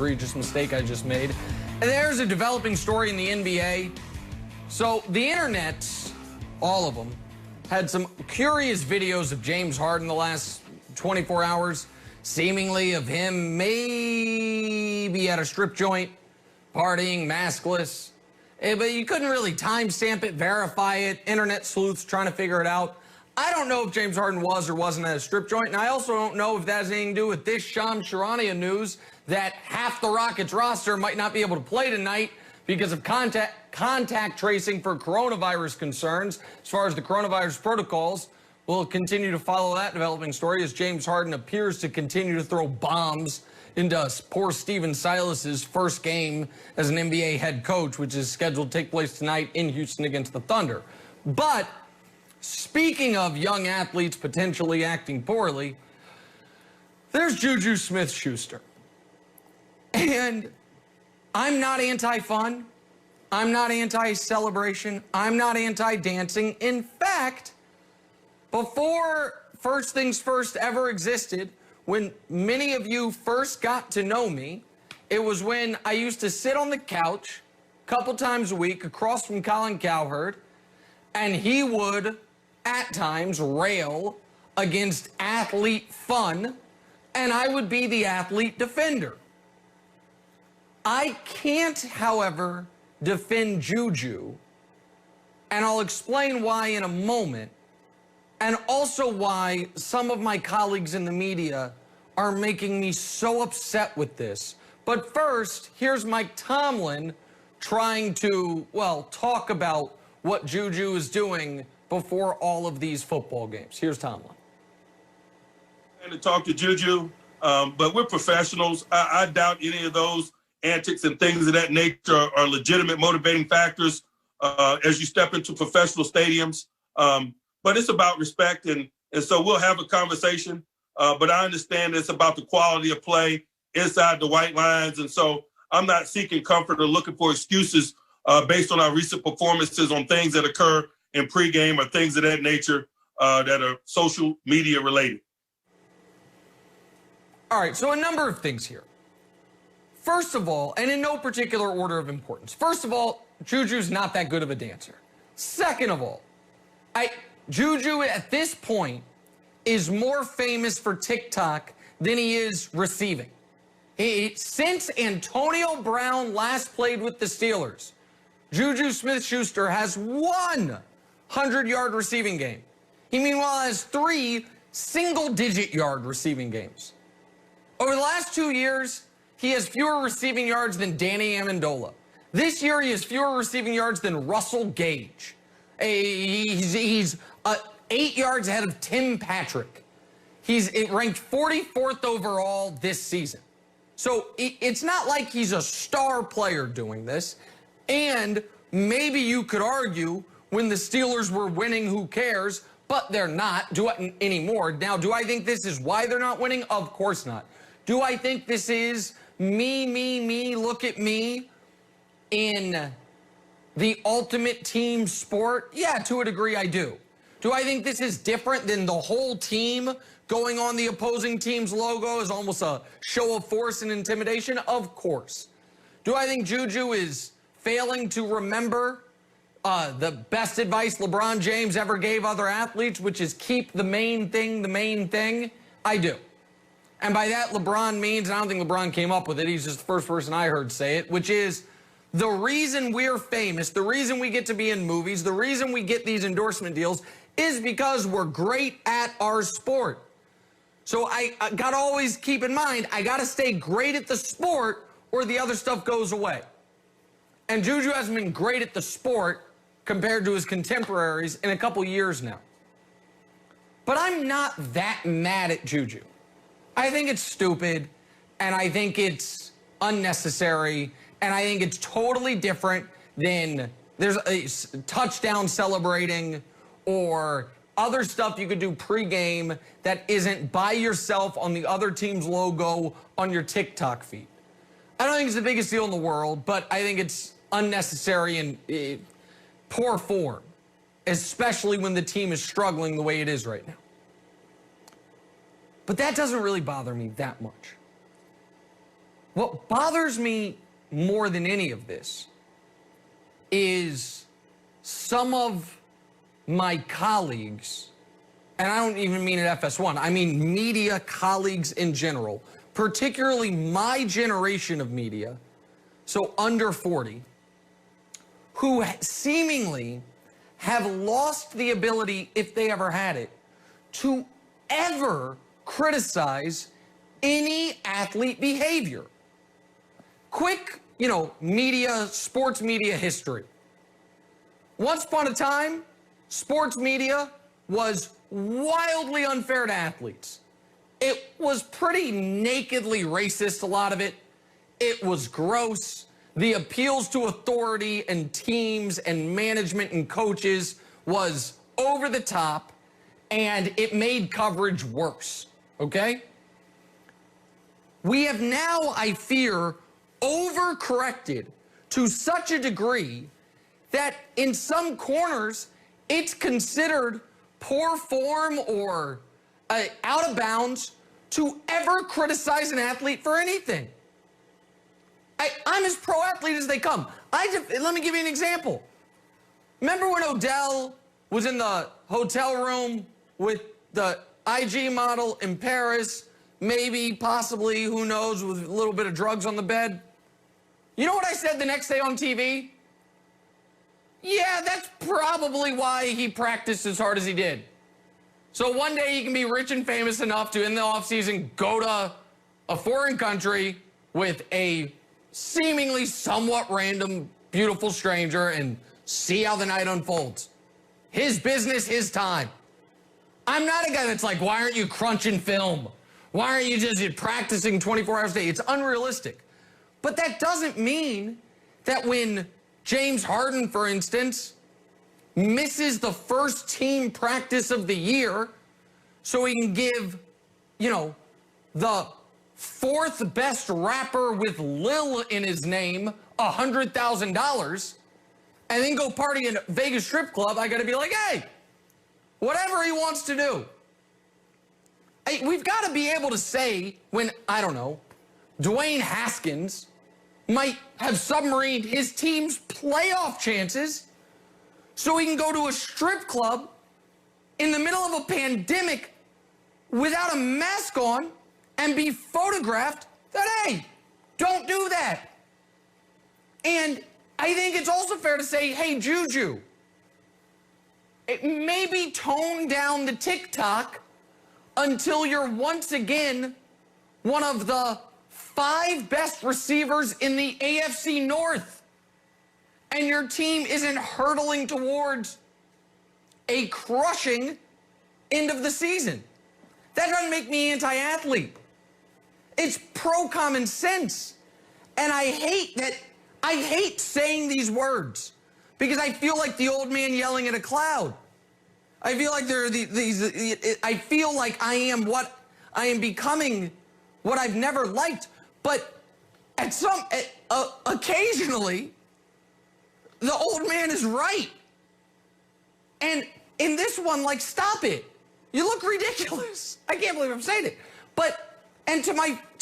egregious mistake I just made. And there's a developing story in the NBA. So the internet, all of them, had some curious videos of James Harden the last 24 hours, seemingly of him maybe at a strip joint, partying, maskless. But you couldn't really timestamp it, verify it. Internet sleuths trying to figure it out. I don't know if James Harden was or wasn't at a strip joint, and I also don't know if that has anything to do with this Shams Charania news that half the Rockets roster might not be able to play tonight because of contact tracing for coronavirus concerns. As far as the coronavirus protocols, we'll continue to follow that developing story as James Harden appears to continue to throw bombs into poor Stephen Silas's first game as an NBA head coach, which is scheduled to take place tonight in Houston against the Thunder. But speaking of young athletes potentially acting poorly, there's JuJu Smith-Schuster. And I'm not anti-fun. I'm not anti-celebration. I'm not anti-dancing. In fact, before First Things First ever existed, when many of you first got to know me, it was when I used to sit on the couch a couple times a week across from Colin Cowherd, and he would, at times, rail against athlete fun, and I would be the athlete defender. I can't, however, defend JuJu, and I'll explain why in a moment, and also why some of my colleagues in the media are making me so upset with this. But first, here's Mike Tomlin trying to, well, talk about what JuJu is doing before all of these football games. Here's Tomlin. And to talk to JuJu, but we're professionals. I doubt any of those antics and things of that nature are legitimate motivating factors as you step into professional stadiums. But it's about respect, and so we'll have a conversation. But I understand it's about the quality of play inside the white lines, and so I'm not seeking comfort or looking for excuses based on our recent performances on things that occur in pregame or things of that nature that are social media related. All right, so a number of things here. First of all, and in no particular order of importance. First of all, JuJu's not that good of a dancer. Second of all, JuJu at this point is more famous for TikTok than he is receiving. Since Antonio Brown last played with the Steelers, JuJu Smith-Schuster has one 100-yard receiving game. He meanwhile has 3 single-digit yard receiving games. Over the last 2 years, he has fewer receiving yards than Danny Amendola. This year, he has fewer receiving yards than Russell Gage. He's 8 yards ahead of Tim Patrick. He's ranked 44th overall this season. So it's not like he's a star player doing this. And maybe you could argue when the Steelers were winning, who cares? But they're not anymore. Now, do I think this is why they're not winning? Of course not. Do I think this is me, look at me in the ultimate team sport? Yeah, to a degree I do. Do I think this is different than the whole team going on the opposing team's logo as almost a show of force and intimidation? Of course. Do I think JuJu is failing to remember the best advice LeBron James ever gave other athletes, which is keep the main thing the main thing? I do. And by that, LeBron means, and I don't think LeBron came up with it, he's just the first person I heard say it, which is the reason we're famous, the reason we get to be in movies, the reason we get these endorsement deals is because we're great at our sport. So I got to always keep in mind, I got to stay great at the sport or the other stuff goes away. And JuJu hasn't been great at the sport compared to his contemporaries in a couple years now. But I'm not that mad at JuJu. I think it's stupid, and I think it's unnecessary, and I think it's totally different than there's a touchdown celebrating or other stuff you could do pregame that isn't by yourself on the other team's logo on your TikTok feed. I don't think it's the biggest deal in the world, but I think it's unnecessary and poor form, especially when the team is struggling the way it is right now. But that doesn't really bother me that much. What bothers me more than any of this is some of my colleagues, and I don't even mean at FS1, I mean media colleagues in general, particularly my generation of media, so under 40, who seemingly have lost the ability, if they ever had it, to ever criticize any athlete behavior. Quick, sports media history. Once upon a time, sports media was wildly unfair to athletes. It was pretty nakedly racist, a lot of it. It was gross. The appeals to authority and teams and management and coaches was over the top, and it made coverage worse, okay? We have now, I fear, overcorrected to such a degree that in some corners, it's considered poor form or out of bounds to ever criticize an athlete for anything. I'm as pro-athlete as they come. Let me give you an example. Remember when Odell was in the hotel room with the IG model in Paris, maybe, possibly, who knows, with a little bit of drugs on the bed? You know what I said the next day on TV? Yeah, that's probably why he practiced as hard as he did. So one day he can be rich and famous enough to, in the offseason, go to a foreign country with a seemingly somewhat random, beautiful stranger and see how the night unfolds. His business, his time. I'm not a guy that's like, why aren't you crunching film? Why aren't you just practicing 24 hours a day? It's unrealistic. But that doesn't mean that when James Harden, for instance, misses the first team practice of the year so he can give, the fourth best rapper with Lil in his name $100,000 and then go party in a Vegas strip club, I gotta be like, hey, whatever he wants to do. Hey, we've got to be able to say when, I don't know, Dwayne Haskins might have submarined his team's playoff chances so he can go to a strip club in the middle of a pandemic without a mask on and be photographed, that, hey, don't do that. And I think it's also fair to say, hey, JuJu, maybe tone down the TikTok until you're once again one of the 5 best receivers in the AFC North, and your team isn't hurtling towards a crushing end of the season. That doesn't make me anti-athlete. It's pro-common sense. And I hate saying these words because I feel like the old man yelling at a cloud. I feel like I feel like I am becoming what I've never liked. But occasionally, the old man is right. And in this one, stop it. You look ridiculous. I can't believe I'm saying it. And to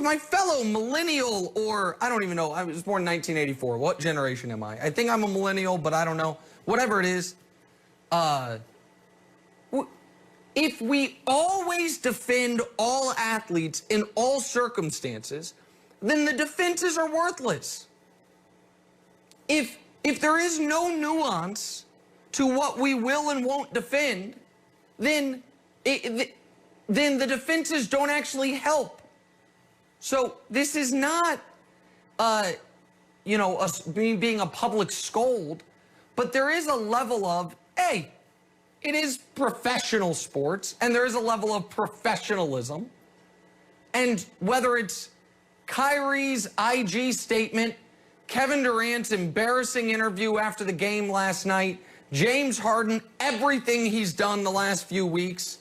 my fellow millennial, or I don't even know, I was born in 1984. What generation am I? I think I'm a millennial, but I don't know. Whatever it is. If we always defend all athletes in all circumstances, then the defenses are worthless. If there is no nuance to what we will and won't defend, then the defenses don't actually help. So this is not, us being a public scold, but there is a level of, hey, it is professional sports, and there is a level of professionalism. And whether it's Kyrie's IG statement, Kevin Durant's embarrassing interview after the game last night, James Harden, everything he's done the last few weeks,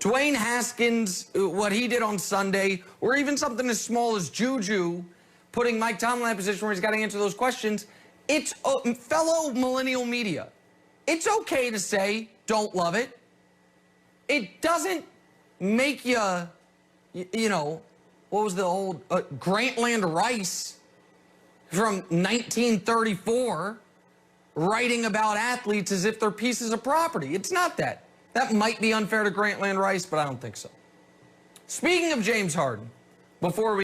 Dwayne Haskins, what he did on Sunday, or even something as small as JuJu putting Mike Tomlin in a position where he's got to answer those questions, it's fellow millennial media. It's okay to say, don't love it. It doesn't make you, what was the old Grantland Rice from 1934 writing about athletes as if they're pieces of property. It's not that. That might be unfair to Grantland Rice, but I don't think so. Speaking of James Harden, before we